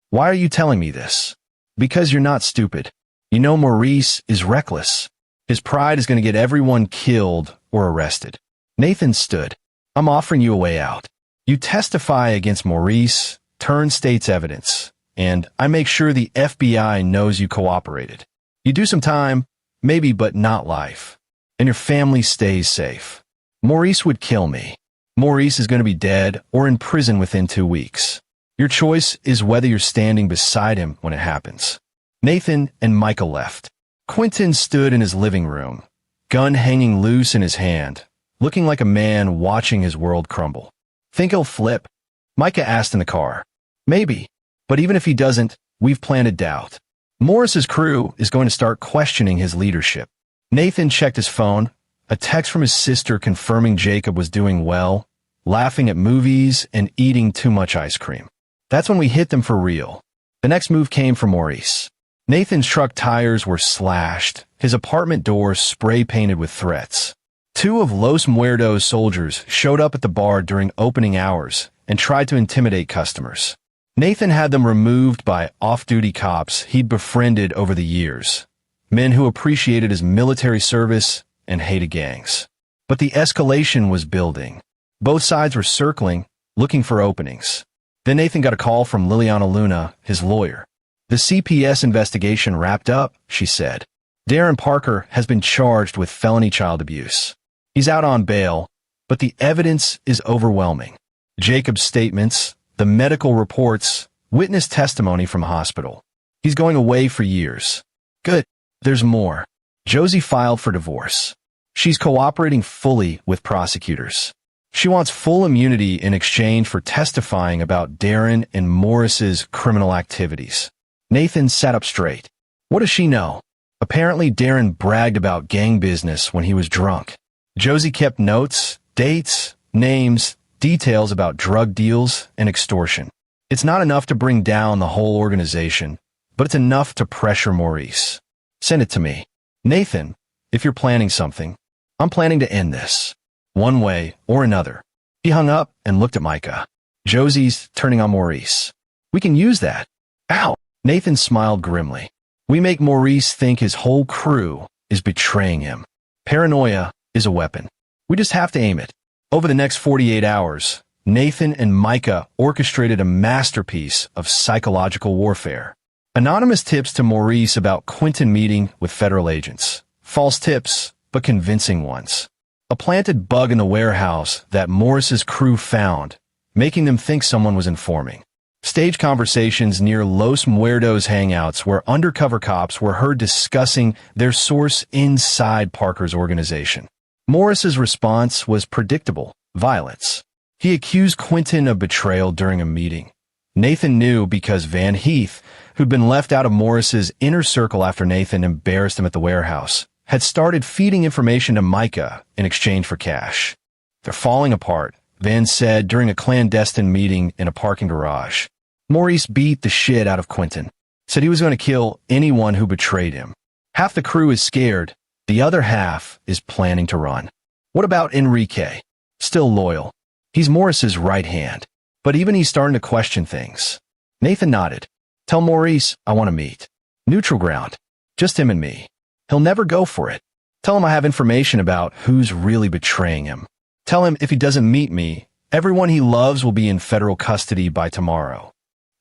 "Why are you telling me this?" "Because you're not stupid. You know Maurice is reckless. His pride is going to get everyone killed or arrested. Nathan stood. I'm offering you a way out. You testify against Maurice, turn state's evidence, and I make sure the FBI knows you cooperated. You do some time, maybe, but not life. And your family stays safe. Maurice would kill me. Maurice is going to be dead or in prison within 2 weeks. Your choice is whether you're standing beside him when it happens. Nathan and Micah left. Quentin stood in his living room, gun hanging loose in his hand, looking like a man watching his world crumble. Think he'll flip? Micah asked in the car. Maybe. But even if he doesn't, we've planted doubt. Morris's crew is going to start questioning his leadership. Nathan checked his phone, a text from his sister confirming Jacob was doing well, laughing at movies, and eating too much ice cream. That's when we hit them for real. The next move came from Maurice. Nathan's truck tires were slashed, his apartment door spray-painted with threats. 2 of Los Muertos soldiers showed up at the bar during opening hours and tried to intimidate customers. Nathan had them removed by off-duty cops he'd befriended over the years, men who appreciated his military service and hated gangs. But the escalation was building. Both sides were circling, looking for openings. Then Nathan got a call from Liliana Luna, his lawyer. The CPS investigation wrapped up, she said. Darren Parker has been charged with felony child abuse. He's out on bail, but the evidence is overwhelming. Jacob's statements, the medical reports, witness testimony from the hospital. He's going away for years. Good. There's more. Josie filed for divorce. She's cooperating fully with prosecutors. She wants full immunity in exchange for testifying about Darren and Morris's criminal activities. Nathan sat up straight. What does she know? Apparently Darren bragged about gang business when he was drunk. Josie kept notes, dates, names, details about drug deals and extortion. It's not enough to bring down the whole organization, but it's enough to pressure Maurice. Send it to me. Nathan, if you're planning something, I'm planning to end this. One way or another. He hung up and looked at Micah. Josie's turning on Maurice. We can use that. Ow! Nathan smiled grimly. We make Maurice think his whole crew is betraying him. Paranoia is a weapon. We just have to aim it. Over the next 48 hours, Nathan and Micah orchestrated a masterpiece of psychological warfare. Anonymous tips to Maurice about Quentin meeting with federal agents. False tips, but convincing ones. A planted bug in the warehouse that Morris's crew found, making them think someone was informing. Stage conversations near Los Muertos hangouts where undercover cops were heard discussing their source inside Parker's organization. Morris's response was predictable: violence. He accused Quentin of betrayal during a meeting. Nathan knew because Van Heath, who'd been left out of Morris's inner circle after Nathan embarrassed him at the warehouse, had started feeding information to Micah in exchange for cash. They're falling apart, Van said during a clandestine meeting in a parking garage. Maurice beat the shit out of Quentin, said he was going to kill anyone who betrayed him. Half the crew is scared, the other half is planning to run. What about Enrique? Still loyal. He's Morris's right hand, but even he's starting to question things. Nathan nodded. Tell Maurice I want to meet. Neutral ground. Just him and me. He'll never go for it. Tell him I have information about who's really betraying him. Tell him if he doesn't meet me, everyone he loves will be in federal custody by tomorrow.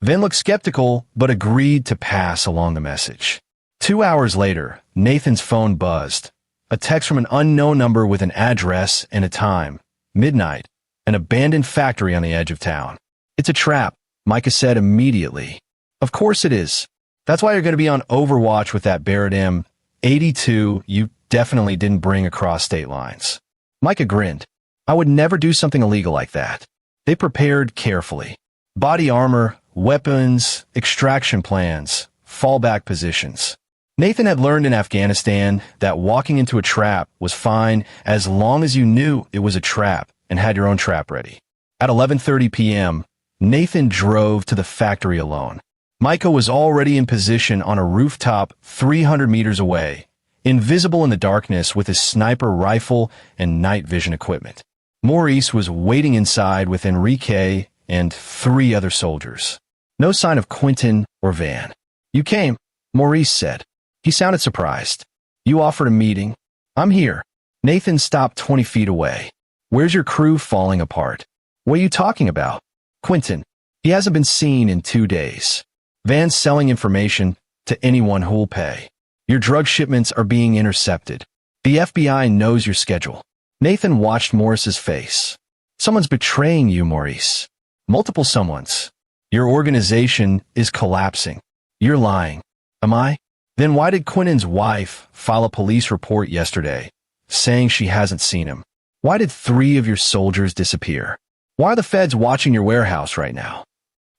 Van looked skeptical, but agreed to pass along the message. 2 hours later, Nathan's phone buzzed. A text from an unknown number with an address and a time. Midnight. An abandoned factory on the edge of town. It's a trap, Micah said immediately. Of course it is. That's why you're going to be on Overwatch with that Barrett M82 you definitely didn't bring across state lines. Micah grinned. I would never do something illegal like that. They prepared carefully. Body armor, weapons, extraction plans, fallback positions. Nathan had learned in Afghanistan that walking into a trap was fine as long as you knew it was a trap and had your own trap ready. At 11:30 p.m., Nathan drove to the factory alone. Micah was already in position on a rooftop 300 meters away, invisible in the darkness with his sniper rifle and night vision equipment. Maurice was waiting inside with Enrique and 3 other soldiers. No sign of Quentin or Van. You came, Maurice said. He sounded surprised. You offered a meeting? I'm here. Nathan stopped 20 feet away. Where's your crew falling apart? What are you talking about? Quentin. He hasn't been seen in 2 days. Van's selling information to anyone who'll pay. Your drug shipments are being intercepted. The FBI knows your schedule. Nathan watched Morris's face. Someone's betraying you, Maurice. Multiple someones. Your organization is collapsing. You're lying. Am I? Then why did Quentin's wife file a police report yesterday, saying she hasn't seen him? Why did 3 of your soldiers disappear? Why are the feds watching your warehouse right now?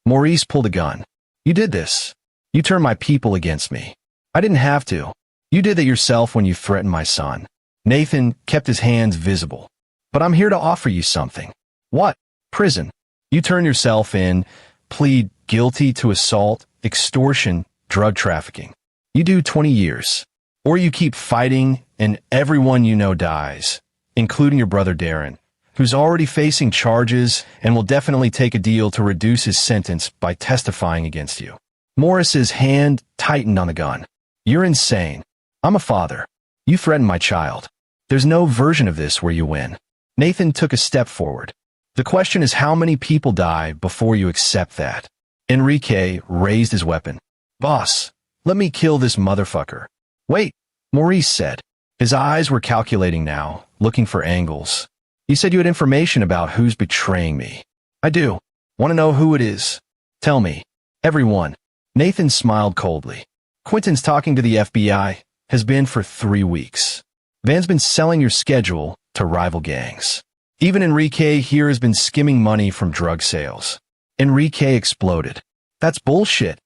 Maurice pulled a gun. You did this. You turned my people against me. I didn't have to. You did that yourself when you threatened my son. Nathan kept his hands visible. But I'm here to offer you something. What? Prison. You turn yourself in, plead guilty to assault, extortion, drug trafficking. You do 20 years. Or you keep fighting and everyone you know dies, including your brother Darren, who's already facing charges and will definitely take a deal to reduce his sentence by testifying against you. Morris's hand tightened on the gun. You're insane. I'm a father. You threatened my child. There's no version of this where you win. Nathan took a step forward. The question is how many people die before you accept that. Enrique raised his weapon. Boss, let me kill this motherfucker. Wait, Maurice said. His eyes were calculating now, looking for angles. You said you had information about who's betraying me. I do. Want to know who it is? Tell me. Everyone. Nathan smiled coldly. Quentin's talking to the FBI, has been for 3 weeks. Van's been selling your schedule to rival gangs. Even Enrique here has been skimming money from drug sales. Enrique exploded. That's bullshit.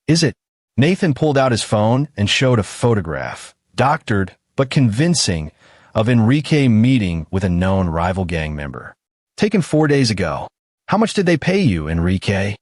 Is it? Nathan pulled out his phone and showed a photograph, doctored but convincing, of Enrique meeting with a known rival gang member. Taken 4 days ago. How much did they pay you, Enrique?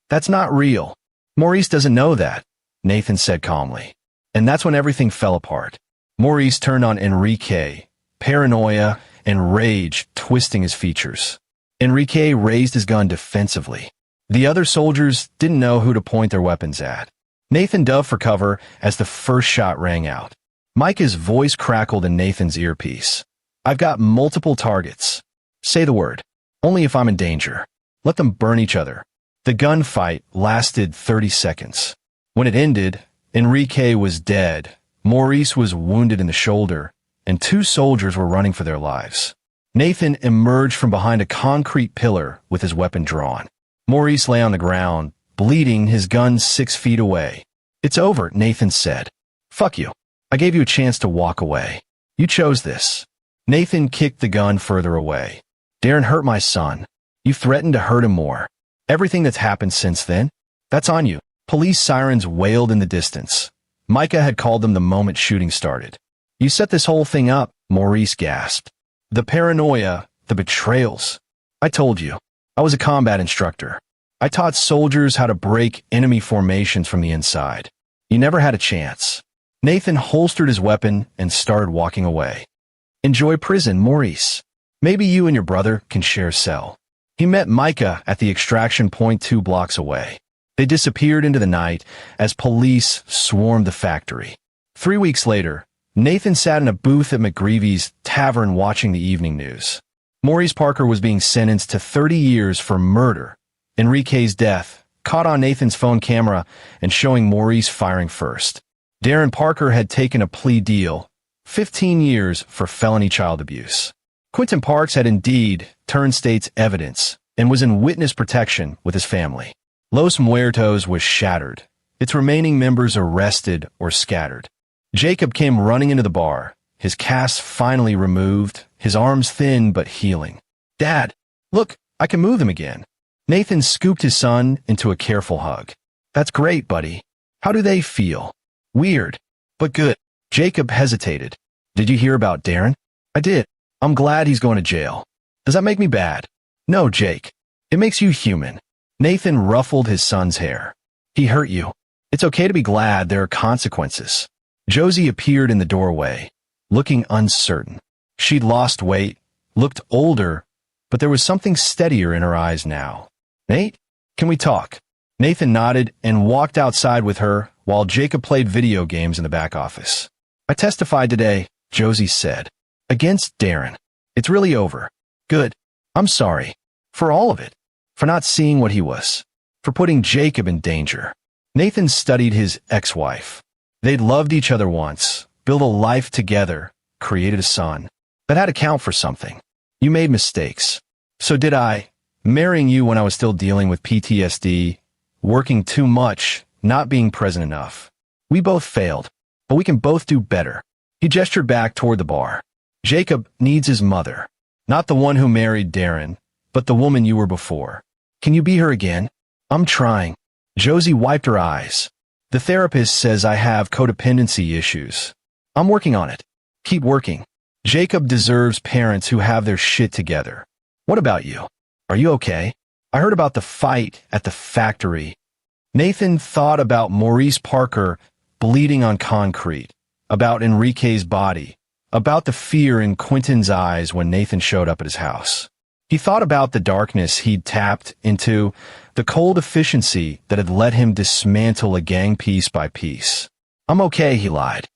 That's not real. Maurice doesn't know that, Nathan said calmly. And that's when everything fell apart. Maurice turned on Enrique, paranoia and rage twisting his features. Enrique raised his gun defensively. The other soldiers didn't know who to point their weapons at. Nathan dove for cover as the first shot rang out. Micah's voice crackled in Nathan's earpiece. I've got multiple targets. Say the word. Only if I'm in danger. Let them burn each other. The gunfight lasted 30 seconds. When it ended, Enrique was dead, Maurice was wounded in the shoulder, and 2 soldiers were running for their lives. Nathan emerged from behind a concrete pillar with his weapon drawn. Maurice lay on the ground, bleeding, his gun 6 feet away. It's over, Nathan said. Fuck you. I gave you a chance to walk away. You chose this. Nathan kicked the gun further away. Darren hurt my son. You threatened to hurt him more. Everything that's happened since then, that's on you. Police sirens wailed in the distance. Micah had called them the moment shooting started. You set this whole thing up, Maurice gasped. The paranoia, the betrayals. I told you. I was a combat instructor. I taught soldiers how to break enemy formations from the inside. You never had a chance. Nathan holstered his weapon and started walking away. Enjoy prison, Maurice. Maybe you and your brother can share a cell. He met Micah at the extraction point 2 blocks away. They disappeared into the night as police swarmed the factory. 3 weeks later, Nathan sat in a booth at McGreevy's tavern watching the evening news. Maurice Parker was being sentenced to 30 years for murder. Enrique's death, caught on Nathan's phone camera and showing Maurice firing first. Darren Parker had taken a plea deal, 15 years for felony child abuse. Quentin Parks had indeed turned state's evidence and was in witness protection with his family. Los Muertos was shattered, its remaining members arrested or scattered. Jacob came running into the bar, his cast finally removed, his arms thin but healing. Dad, look, I can move them again. Nathan scooped his son into a careful hug. That's great, buddy. How do they feel? Weird, but good. Jacob hesitated. Did you hear about Darren? I did. I'm glad he's going to jail. Does that make me bad? No, Jake. It makes you human. Nathan ruffled his son's hair. He hurt you. It's okay to be glad there are consequences. Josie appeared in the doorway, looking uncertain. She'd lost weight, looked older, but there was something steadier in her eyes now. Nate, can we talk? Nathan nodded and walked outside with her, while Jacob played video games in the back office. I testified today, Josie said, against Darren. It's really over. Good. I'm sorry. For all of it. For not seeing what he was. For putting Jacob in danger. Nathan studied his ex-wife. They'd loved each other once, built a life together, created a son. That had to count for something. You made mistakes. So did I. Marrying you when I was still dealing with PTSD, working too much, not being present enough. We both failed, but we can both do better. He gestured back toward the bar. Jacob needs his mother. Not the one who married Darren, but the woman you were before. Can you be her again? I'm trying. Josie wiped her eyes. The therapist says I have codependency issues. I'm working on it. Keep working. Jacob deserves parents who have their shit together. What about you? Are you okay? I heard about the fight at the factory. Nathan thought about Maurice Parker bleeding on concrete, about Enrique's body, about the fear in Quentin's eyes when Nathan showed up at his house. He thought about the darkness he'd tapped into, the cold efficiency that had let him dismantle a gang piece by piece. I'm okay, he lied.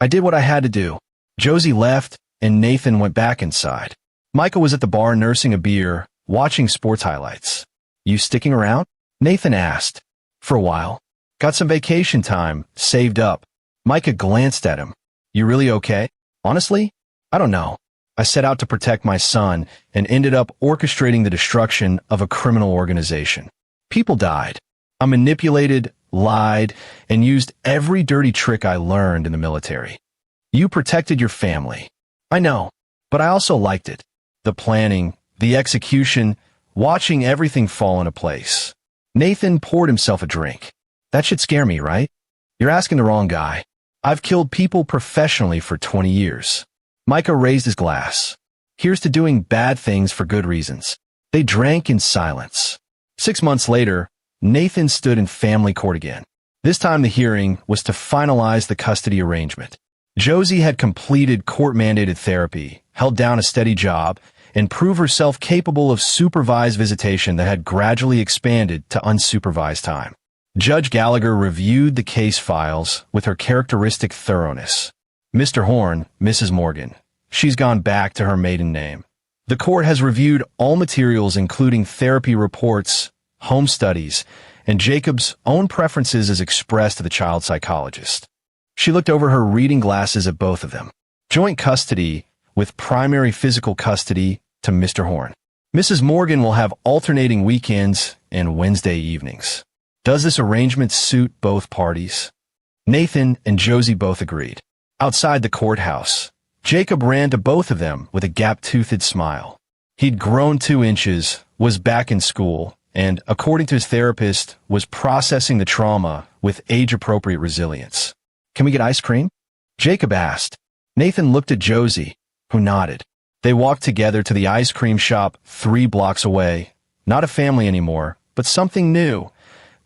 I did what I had to do. Josie left, and Nathan went back inside. Micah was at the bar nursing a beer, watching sports highlights. You sticking around? Nathan asked. For a while. Got some vacation time, saved up. Micah glanced at him. You really okay? Honestly? I don't know. I set out to protect my son and ended up orchestrating the destruction of a criminal organization. People died. I manipulated, lied, and used every dirty trick I learned in the military. You protected your family. I know, but I also liked it. The planning, the execution, watching everything fall into place. Nathan poured himself a drink. That should scare me, right? You're asking the wrong guy. I've killed people professionally for 20 years. Micah raised his glass. Here's to doing bad things for good reasons. They drank in silence. 6 months later, Nathan stood in family court again. This time the hearing was to finalize the custody arrangement. Josie had completed court-mandated therapy, held down a steady job, and proved herself capable of supervised visitation that had gradually expanded to unsupervised time. Judge Gallagher reviewed the case files with her characteristic thoroughness. Mr. Horn, Mrs. Morgan. She's gone back to her maiden name. The court has reviewed all materials including therapy reports, home studies, and Jacob's own preferences as expressed to the child psychologist. She looked over her reading glasses at both of them. Joint custody with primary physical custody to Mr. Horn. Mrs. Morgan will have alternating weekends and Wednesday evenings. Does this arrangement suit both parties? Nathan and Josie both agreed. Outside the courthouse, Jacob ran to both of them with a gap-toothed smile. He'd grown 2 inches, was back in school, and, according to his therapist, was processing the trauma with age-appropriate resilience. Can we get ice cream? Jacob asked. Nathan looked at Josie, who nodded. They walked together to the ice cream shop 3 blocks away. Not a family anymore, but something new.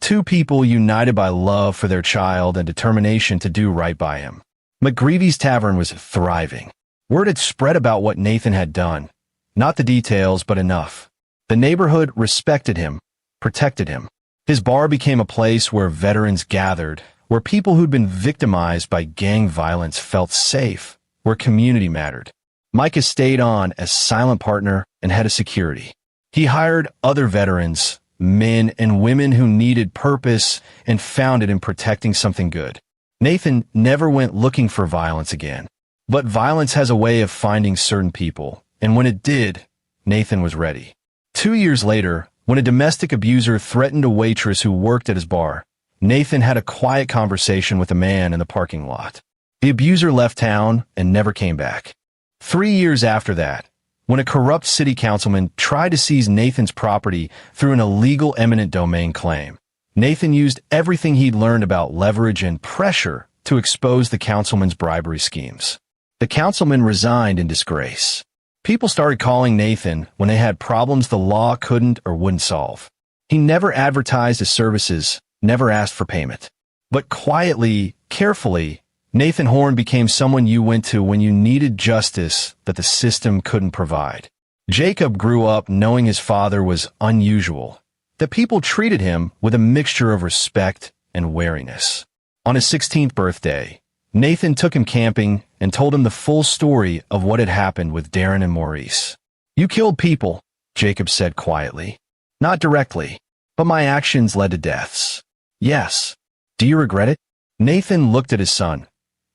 2 people united by love for their child and determination to do right by him. McGreevy's Tavern was thriving. Word had spread about what Nathan had done. Not the details, but enough. The neighborhood respected him, protected him. His bar became a place where veterans gathered, where people who'd been victimized by gang violence felt safe, where community mattered. Micah stayed on as silent partner and head of security. He hired other veterans, men and women who needed purpose and found it in protecting something good. Nathan never went looking for violence again. But violence has a way of finding certain people, and when it did, Nathan was ready. 2 years later, when a domestic abuser threatened a waitress who worked at his bar, Nathan had a quiet conversation with a man in the parking lot. The abuser left town and never came back. 3 years after that, when a corrupt city councilman tried to seize Nathan's property through an illegal eminent domain claim, Nathan used everything he'd learned about leverage and pressure to expose the councilman's bribery schemes. The councilman resigned in disgrace. People started calling Nathan when they had problems the law couldn't or wouldn't solve. He never advertised his services, never asked for payment. But quietly, carefully, Nathan Horn became someone you went to when you needed justice that the system couldn't provide. Jacob grew up knowing his father was unusual, that people treated him with a mixture of respect and wariness. On his 16th birthday, Nathan took him camping and told him the full story of what had happened with Darren and Maurice. "You killed people," Jacob said quietly. "Not directly, but my actions led to deaths." "Yes. Do you regret it?" Nathan looked at his son,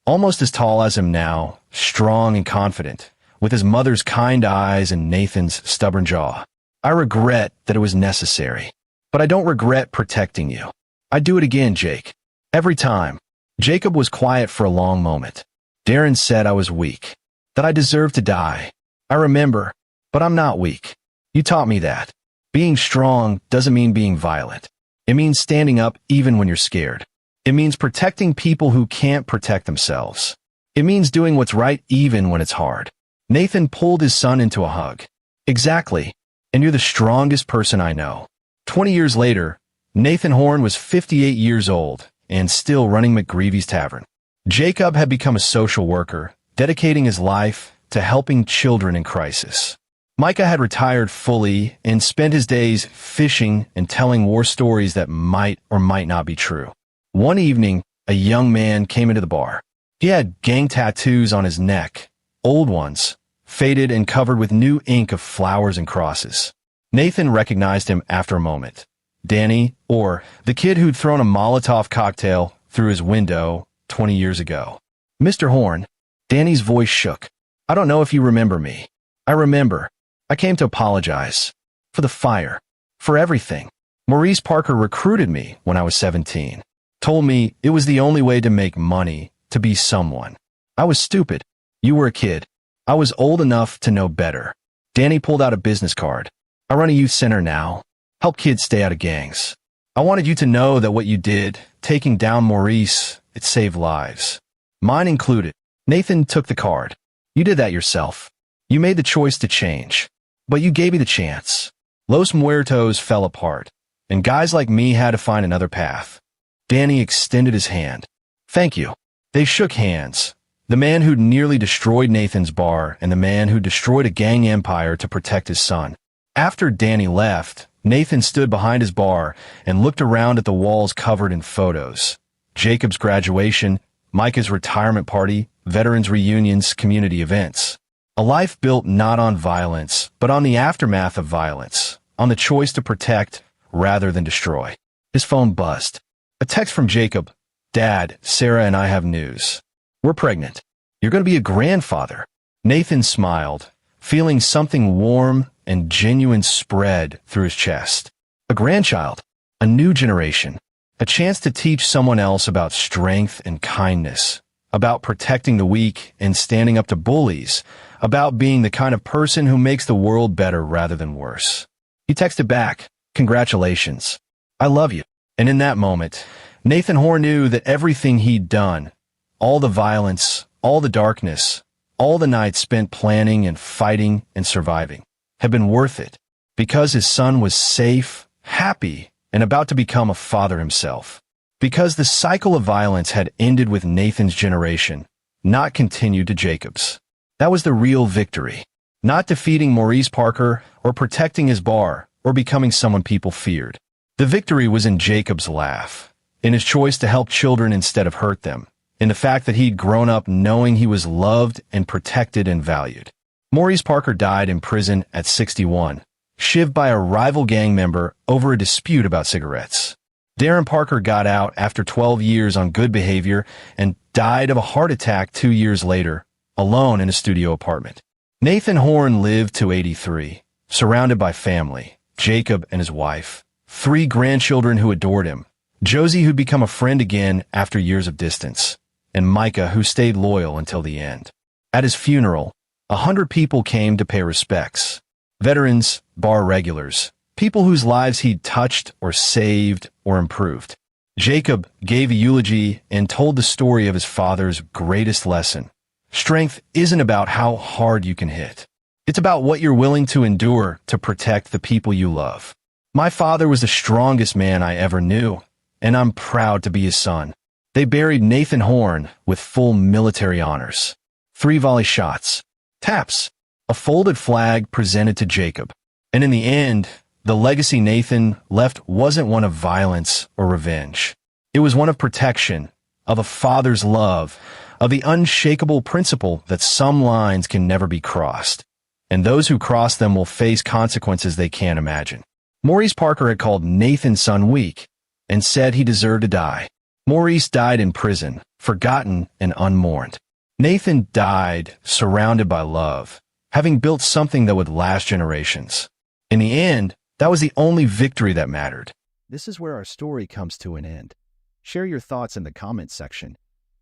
almost as tall as him now, strong and confident, with his mother's kind eyes and Nathan's stubborn jaw. "I regret that it was necessary, but I don't regret protecting you. I'd do it again, Jake. Every time." Jacob was quiet for a long moment. "Darren said I was weak, that I deserved to die. I remember, but I'm not weak. You taught me that. Being strong doesn't mean being violent. It means standing up even when you're scared. It means protecting people who can't protect themselves. It means doing what's right even when it's hard." Nathan pulled his son into a hug. "Exactly, and you're the strongest person I know." 20 years later, Nathan Horn was 58 years old and still running McGreevy's Tavern. Jacob had become a social worker, dedicating his life to helping children in crisis. Micah had retired fully and spent his days fishing and telling war stories that might or might not be true. One evening, a young man came into the bar. He had gang tattoos on his neck, old ones, faded and covered with new ink of flowers and crosses. Nathan recognized him after a moment. Danny, or the kid who'd thrown a Molotov cocktail through his window 20 years ago. "Mr. Horn," Danny's voice shook. "I don't know if you remember me. I remember. I came to apologize. For the fire. For everything. Maurice Parker recruited me when I was 17. Told me it was the only way to make money, to be someone. I was stupid. You were a kid. I was old enough to know better." Danny pulled out a business card. "I run a youth center now. Help kids stay out of gangs. I wanted you to know that what you did, taking down Maurice, it saved lives. Mine included." Nathan took the card. "You did that yourself. You made the choice to change. But you gave me the chance. Los Muertos fell apart, and guys like me had to find another path." Danny extended his hand. "Thank you." They shook hands. The man who'd nearly destroyed Nathan's bar and the man who destroyed a gang empire to protect his son. After Danny left, Nathan stood behind his bar and looked around at the walls covered in photos. Jacob's graduation, Micah's retirement party, veterans reunions, community events. A life built not on violence, but on the aftermath of violence, on the choice to protect rather than destroy. His phone buzzed. A text from Jacob. "Dad, Sarah and I have news. We're pregnant. You're going to be a grandfather." Nathan smiled, feeling something warm and genuine spread through his chest. A grandchild, a new generation, a chance to teach someone else about strength and kindness, about protecting the weak and standing up to bullies, about being the kind of person who makes the world better rather than worse. He texted back, "Congratulations. I love you." And in that moment, Nathan Horn knew that everything he'd done, all the violence, all the darkness, all the nights spent planning and fighting and surviving, had been worth it, because his son was safe, happy, and about to become a father himself. Because the cycle of violence had ended with Nathan's generation, not continued to Jacob's. That was the real victory. Not defeating Maurice Parker or protecting his bar or becoming someone people feared. The victory was in Jacob's laugh, in his choice to help children instead of hurt them, in the fact that he'd grown up knowing he was loved and protected and valued. Maurice Parker died in prison at 61, shivved by a rival gang member over a dispute about cigarettes. Darren Parker got out after 12 years on good behavior and died of a heart attack 2 years later, alone in a studio apartment. Nathan Horn lived to 83, surrounded by family, Jacob and his wife, 3 grandchildren who adored him, Josie who'd become a friend again after years of distance, and Micah who stayed loyal until the end. At his funeral, 100 people came to pay respects. Veterans, bar regulars, people whose lives he'd touched or saved or improved. Jacob gave a eulogy and told the story of his father's greatest lesson. Strength isn't about how hard you can hit. It's about what you're willing to endure to protect the people you love. My father was the strongest man I ever knew, and I'm proud to be his son. They buried Nathan Horn with full military honors. 3 volley shots. Taps. A folded flag presented to Jacob. And in the end, the legacy Nathan left wasn't one of violence or revenge. It was one of protection, of a father's love, of the unshakable principle that some lines can never be crossed, and those who cross them will face consequences they can't imagine. Maurice Parker had called Nathan's son weak and said he deserved to die. Maurice died in prison, forgotten and unmourned. Nathan died surrounded by love, having built something that would last generations. In the end, that was the only victory that mattered. This is where our story comes to an end. Share your thoughts in the comments section.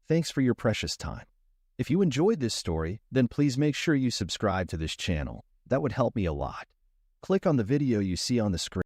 Thanks for your precious time. If you enjoyed this story, then please make sure you subscribe to this channel. That would help me a lot. Click on the video you see on the screen.